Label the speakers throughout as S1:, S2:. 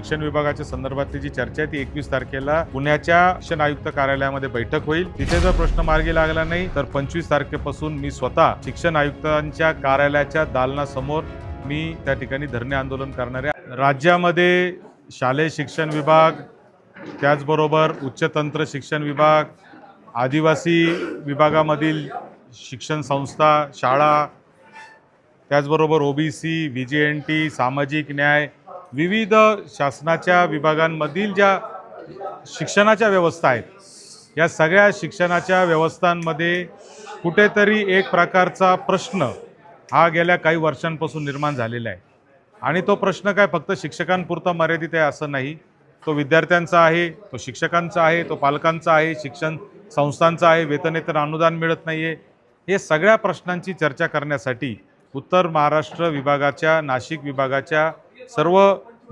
S1: शिक्षण विभागाच्या संदर्भातली जी चर्चा आहे ती 21 तारखेला पुण्याच्या शिक्षण आयुक्त कार्यालयामध्ये बैठक होईल। तिथे जर प्रश्न मार्गी लागला नाही तर 25 तारखेपासून मी स्वतः शिक्षण आयुक्तांच्या कार्यालयाच्या दालनासमोर मी त्या ठिकाणी धरणे आंदोलन करणार आहे। राज्यामध्ये शालेय शिक्षण विभाग, त्याचबरोबर उच्च तंत्र शिक्षण विभाग, आदिवासी विभागामधील शिक्षण संस्था, शाळा, त्याचबरोबर ओबीसी, व्हीजीएनटी, सामाजिक न्याय, विविध शासनाच्या विभागांमधील ज्या शिक्षणाच्या व्यवस्था आहेत, या सगळ्या शिक्षणाच्या व्यवस्थांमध्ये कुठेतरी एक प्रकारचा प्रश्न हा गेल्या काही वर्षांपासून निर्माण झालेला आहे। आणि तो प्रश्न काय फक्त शिक्षकांपुरता मर्यादित आहे असं नाही, तो विद्यार्थ्यांचा आहे, तो शिक्षकांचा आहे, तो पालकांचा आहे, शिक्षण संस्थांचा आहे, वेतनेतर अनुदान मिळत नाही आहे। हे सगळ्या प्रश्नांची चर्चा करण्यासाठी उत्तर महाराष्ट्र विभागाच्या, नाशिक विभागाच्या सर्व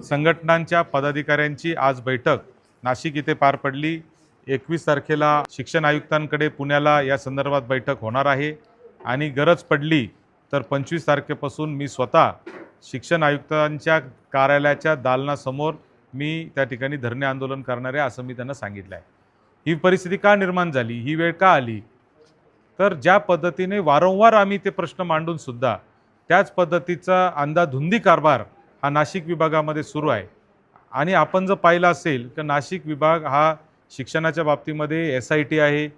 S1: संघटनांच्या पदाधिकाऱ्यांची आज बैठक नाशिक इथे पार पडली। 21 तारखेला शिक्षण आयुक्तांकडे पुण्याला या संदर्भात बैठक होणार आहे आणि गरज पडली तर 25 तारखेपासून मी स्वतः शिक्षण आयुक्तांच्या कार्यालयाच्या दालनासमोर मी त्या ठिकाणी धरणे आंदोलन करणार आहे असं मी त्यांना सांगितलं आहे। ही परिस्थिती का निर्माण झाली, ही वेळ का आली, तर ज्या पद्धतीने वारंवार आम्ही ते प्रश्न मांडून सुद्धा त्याच पद्धतीचा अंधाधुंदी कारभार हा नाशिक विभागामध्ये सुरू आहे। आणि आपण जर पाहिलं असेल तर नाशिक विभाग हा शिक्षणाच्या बाबतीमध्ये SIT आहे,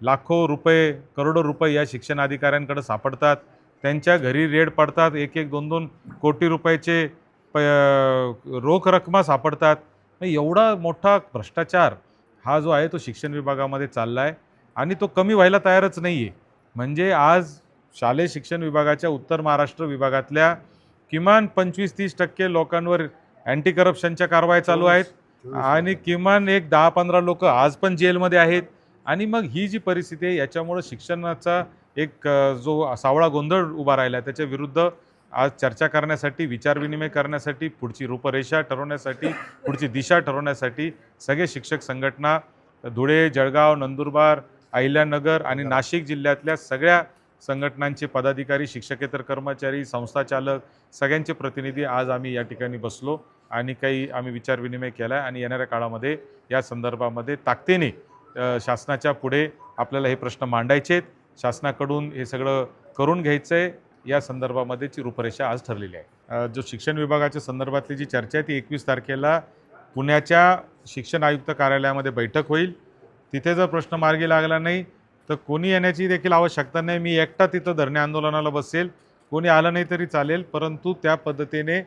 S1: लाखो रुपये, करोडो रुपये या शिक्षण अधिकाऱ्यांकडे सापडतात, त्यांच्या घरी रेड पडतात, 1-1, 2-2 कोटी रुपयाचे रोख रक्कमा सापडतात। एवढा मोठा भ्रष्टाचार हा जो आहे तो शिक्षण विभागामध्ये चालला आहे आणि तो कमी व्हायला तयारच नाही आहे। म्हणजे आज शालेय शिक्षण विभागाच्या उत्तर महाराष्ट्र विभागातल्या किमान 25-30% लोकांवर अँटी करप्शनच्या कारवाया चालू आहेत आणि किमान एक 10-15 लोक आज पण जेलमध्ये आहेत। आणि मग ही जी परिस्थिती आहे याच्यामुळे शिक्षणाचा एक जो सावळा गोंधळ उभा राहिला आहे त्याच्या विरुद्ध आज चर्चा करण्यासाठी, विचारविनिमय करण्यासाठी, पुढची रूपरेषा ठरवण्यासाठी, पुढची दिशा ठरवण्यासाठी सगळे शिक्षक संघटना धुळे, जळगाव, नंदुरबार, अहिल्यानगर आणि नाशिक जिल्ह्यातल्या सगळ्या संघटनांचे पदाधिकारी, शिक्षकेतर कर्मचारी, संस्थाचालक सगळ्यांचे प्रतिनिधी आज आम्ही या ठिकाणी बसलो आणि काही आम्ही विचारविनिमय केला आहे आणि येणाऱ्या काळामध्ये या संदर्भामध्ये ताकदीने शासनाच्या पुढे आपल्याला हे प्रश्न मांडायचे आहेत, शासनाकडून हे सगळं करून घ्यायचं आहे, या संदर्भामध्येची रूपरेषा आज ठरलेली आहे। जो शिक्षण विभागाच्या संदर्भातली जी चर्चा आहे ती 21 तारखेला पुण्याच्या शिक्षण आयुक्त कार्यालयामध्ये बैठक होईल। तिथे जर प्रश्न मार्गी लागला नाही तर कोणी येण्याची देखील आवश्यकता नाही, मी एकटा तिथं धरणे आंदोलनाला बसेल, कोणी आलं नाही तरी चालेल, परंतु त्या पद्धतीने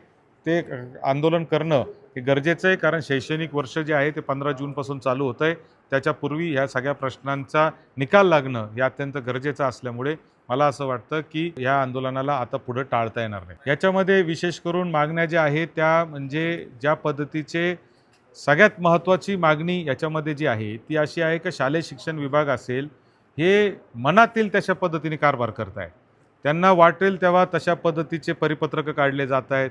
S1: ते आंदोलन करणं हे गरजेचं आहे। कारण शैक्षणिक वर्ष जे आहे ते 15 जूनपासून चालू होतं आहे, त्याच्यापूर्वी ह्या सगळ्या प्रश्नांचा निकाल लागणं हे अत्यंत गरजेचं असल्यामुळे मला असं वाटतं की या आंदोलनाला आता पुढे टाळता येणार नाही। याच्यामध्ये विशेष करून मागण्या ज्या आहेत त्या म्हणजे ज्या पद्धतीचे सगळ्यात महत्त्वाची मागणी याच्यामध्ये जी आहे ती अशी आहे की शालेय शिक्षण विभाग असेल हे मनातील तशा पद्धतीने कारभार करत आहे, त्यांना वाटेल तेव्हा तशा पद्धतीचे परिपत्रक काढले जात आहेत,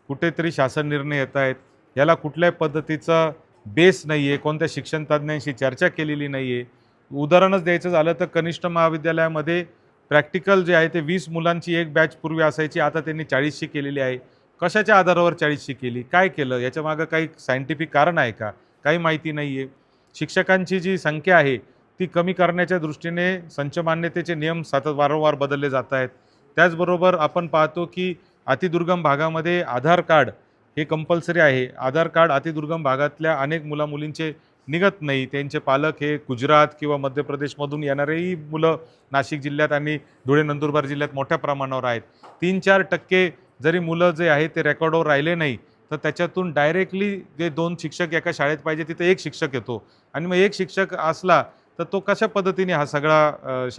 S1: कुठेतरी शासन निर्णय येत आहेत, याला कुठल्याही पद्धतीचा बेस नाही आहे, कोणत्या शिक्षण तज्ज्ञांशी चर्चा केलेली नाही आहे। उदाहरणच द्यायचं झालं तर कनिष्ठ महाविद्यालयामध्ये प्रॅक्टिकल जे आहे ते 20 मुलांची एक बॅच पूर्वी असायची, आता त्यांनी 40शी केलेली आहे। कशाच्या आधारावर 40शी केली, काय केलं, याच्यामागं काही सायंटिफिक कारण आहे का, काही माहिती नाही आहे। शिक्षकांची जी संख्या आहे ती कमी करण्याच्या दृष्टीने संच मान्यतेचे नियम वारंवार बदलले जात आहेत। त्याचबरोबर आपण पाहतो की अतिदुर्गम भागामध्ये आधार कार्ड हे कंपल्सरी आहे, आधार कार्ड अतिदुर्गम भागातल्या अनेक मुलामुलींचे निघत नाही, त्यांचे पालक हे गुजरात किंवा मध्य प्रदेशमधून येणारेही मुलं नाशिक जिल्ह्यात आणि धुळे नंदुरबार जिल्ह्यात मोठ्या प्रमाणावर आहेत। 3-4% जरी मुलं जे आहे ते रेकॉर्डवर राहिले नाही तर त्याच्यातून डायरेक्टली जे 2 शिक्षक एका शाळेत पाहिजे तिथे 1 शिक्षक येतो आणि मग 1 शिक्षक असला तर तो कशा पद्धतीने हा सगळा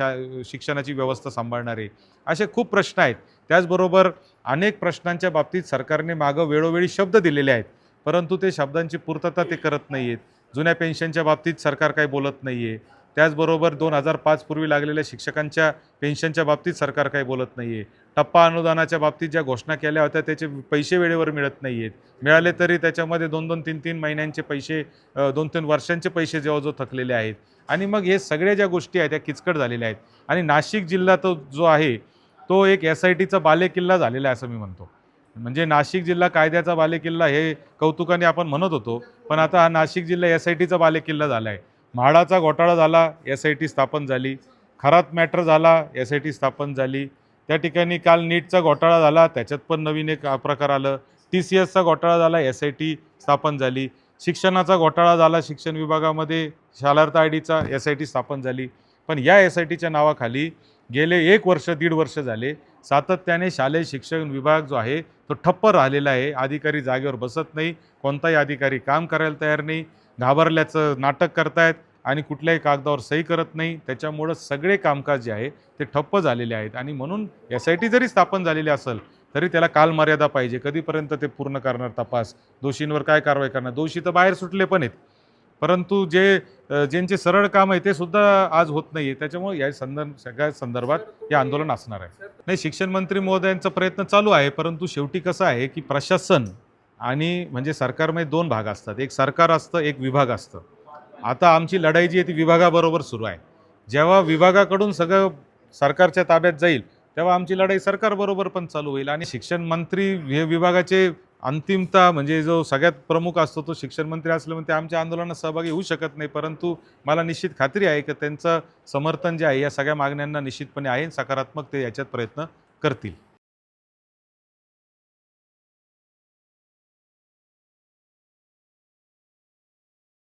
S1: शिक्षणाची व्यवस्था सांभाळणार आहे, असे खूप प्रश्न आहेत। त्याचबरोबर अनेक प्रश्नांच्या बाबतीत सरकारने मागं वेळोवेळी शब्द दिलेले आहेत, परंतु ते शब्दांची पूर्तता ते करत नाही आहेत। जुन्या पेन्शनच्या बाबतीत सरकार काही बोलत नाही आहे, त्याचबरोबर 2005 पूर्वी लागलेल्या शिक्षकांच्या पेन्शनच्या बाबतीत सरकार काही बोलत नाही आहे। टप्पा अनुदानाच्या बाबतीत ज्या घोषणा केल्या होत्या त्याचे पैसे वेळेवर मिळत नाही आहेत, मिळाले तरी त्याच्यामध्ये 2-2, 3-3 महिन्यांचे पैसे, 2-3 वर्षांचे पैसे जवळजवळ थकलेले आहेत। आणि मग हे सगळ्या ज्या गोष्टी आहेत त्या किचकट झालेल्या आहेत आणि नाशिक जिल्हा तो जो आहे तो एक SITचा बालेकिल्ला झालेला आहे असं मी म्हणतो। म्हणजे नाशिक जिल्हा कायद्याचा बालेकिल्ला हे कौतुकाने आपण म्हणत होतो, पण आता हा नाशिक जिल्हा SITचा बालेकिल्ला झाला आहे. म्हाडाचा घोटाळा झाला, SIT स्थापन झाली. खरात मॅटर झाला, SIT स्थापन झाली. त्या ठिकाणी काल नीटचा घोटाळा झाला, त्याच्यात पण नवीन एक प्रकार आलं. TCSचा घोटाळा झाला, SIT स्थापन झाली. शिक्षणाचा घोटाळा झाला, शिक्षण विभागामध्ये शालार्थ IDचा SIT स्थापन झाली. पण या SITच्या नावाखाली गेले 1 वर्ष, 1.5 वर्ष झाले सातत्याने शालेय शिक्षण विभाग जो आहे तो ठप्प राहिलेला आहे. अधिकारी जागेवर बसत नाही, कोणताही अधिकारी काम करायला तयार नाही, घाबरल्याचं नाटक करतायत आणि कुठल्याही कागदावर सही करत नाही. त्याच्यामुळं सगळे कामकाज जे आहे ते ठप्प झालेले आहेत आणि म्हणून SIT जरी स्थापन झालेली असेल तरी त्याला कालमर्यादा पाहिजे. कधीपर्यंत ते पूर्ण करणार तपास, दोषींवर काय कारवाई करणार. दोषी तर बाहेर सुटले पण आहेत, परंतु ज्यांचे सरळ काम आहे ते सुद्धा आज होत नाही आहे. त्याच्यामुळे या सगळ्या संदर्भात हे आंदोलन असणार आहे. नाही, शिक्षण मंत्री महोदयांचा प्रयत्न चालू आहे, परंतु शेवटी कसं आहे की प्रशासन आणि म्हणजे सरकारमध्ये 2 भाग असतात. एक सरकार असतं, एक विभाग असतं. आता आमची लढाई जी आहे ती विभागाबरोबर सुरू आहे. जेव्हा विभागाकडून सगळं सरकारच्या ताब्यात जाईल तेव्हा आमची लढाई सरकारबरोबर पण चालू होईल. आणि शिक्षण मंत्री हे विभागाचे अंतिमता म्हणजे जो सगळ्यात प्रमुख असतो तो शिक्षण मंत्री असल्यामुळे ते आमच्या आंदोलनात सहभागी होऊ शकत नाही. परंतु मला निश्चित खात्री आहे की त्यांचं समर्थन जे आहे या सगळ्या मागण्यांना निश्चितपणे आहे. सकारात्मक ते याच्यात प्रयत्न करतील.